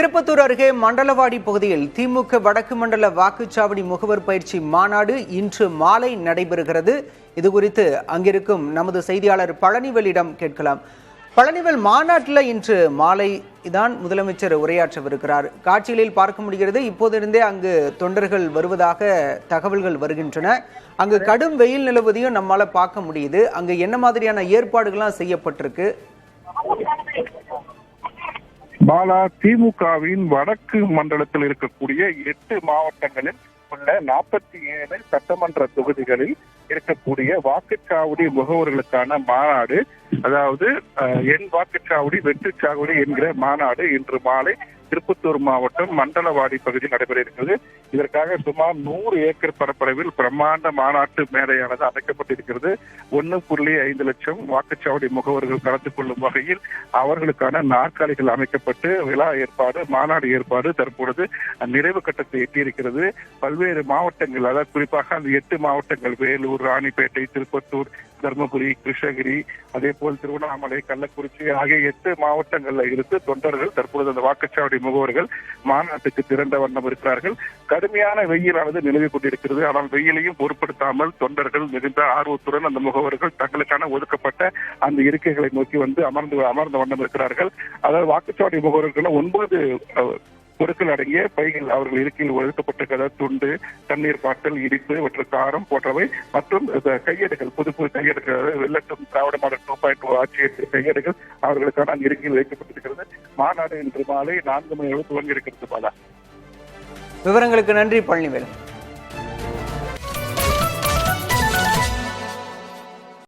திருப்பத்தூர் அருகே மண்டலவாடி பகுதியில் திமுக வடக்கு மண்டல வாக்குச்சாவடி முகவர் பயிற்சி மாநாடு இன்று மாலை நடைபெறுகிறது. இதுகுறித்து அங்கிருக்கும் நமது செய்தியாளர் பழனிவேலிடம் கேட்கலாம். பழனிவேல், மாநாட்டில் இன்று மாலை தான் முதலமைச்சர் உரையாற்றவிருக்கிறார். காட்சிகளில் பார்க்க முடிகிறது. இப்போதிருந்தே அங்கு தொண்டர்கள் வருவதாக தகவல்கள் வருகின்றன. அங்கு கடும் வெயில் நிலவுவதையும் நம்மால பார்க்க முடியுது. அங்கு என்ன மாதிரியான ஏற்பாடுகள்லாம் செய்யப்பட்டிருக்கு? பாலா, திமுகவின் வடக்கு மண்டலத்தில் இருக்கக்கூடிய 8 மாவட்டங்களில் உள்ள 47 சட்டமன்ற தொகுதிகளில் இருக்கக்கூடிய வாக்குச்சாவடி முகவர்களுக்கான மாநாடு, அதாவது என் வாக்குச்சாவடி வெற்றி சாவடி என்கிற மாநாடு இன்று மாலை திருப்பத்தூர் மாவட்டம் மண்டலவாடி பகுதியில் நடைபெற இருக்கிறது. இதற்காக சுமார் 100 ஏக்கர் பரப்பளவில் பிரம்மாண்ட மாநாட்டு மேடையானது அமைக்கப்பட்டிருக்கிறது. 1.5 லட்சம் வாக்குச்சாவடி முகவர்கள் கலந்து கொள்ளும் வகையில் அவர்களுக்கான நாற்காலிகள் அமைக்கப்பட்டு விழா ஏற்பாடு, மாநாடு ஏற்பாடு தற்பொழுது நிறைவு கட்டத்தை எட்டியிருக்கிறது. பல்வேறு மாவட்டங்கள், அதாவது குறிப்பாக அந்த 8 மாவட்டங்கள் வேலூர், ராணிப்பேட்டை, திருப்பத்தூர், தர்மபுரி, கிருஷ்ணகிரி, அதே போல் திருவண்ணாமலை, கள்ளக்குறிச்சி ஆகிய 8 மாவட்டங்கள்ல இருந்து தொண்டர்கள் தற்பொழுது அந்த வாக்குச்சாவடி முகவர்கள் மாநாட்டுக்கு திரண்ட வண்ணம் இருக்கிறார்கள். கடுமையான வெயிலானது நிலவி கொண்டிருக்கிறது. ஆனால் வெயிலையும் பொருட்படுத்தாமல் தொண்டர்கள் மிகுந்த ஆர்வத்துடன் அந்த முகவர்கள் தங்களுக்கான ஒதுக்கப்பட்ட அந்த இருக்கைகளை நோக்கி வந்து அமர்ந்த வண்ணம் இருக்கிறார்கள். அதாவது வாக்குச்சாவடி முகவர்கள் 9 பொருட்கள் அடங்கிய பைகள் அவர்கள் இருக்கையில் ஒதுக்கப்பட்டிருக்கிற துண்டு, தண்ணீர் பாட்டில், இனிப்பு, காரம் போன்றவை மற்றும் கையேடுகள், புது கையேடுகள், வெள்ளட்டும் திராவிட மாடல் 2.0 ஆட்சி கையேடுகள் அவர்களுக்கான அந்த இருக்கையில் வைக்கப்பட்டிருக்கிறது. மாநாடு இன்று மாலை 4 மணி அளவு துவங்கி இருக்கிறது. பாலா, விவரங்களுக்கு நன்றி பழனிவேல்.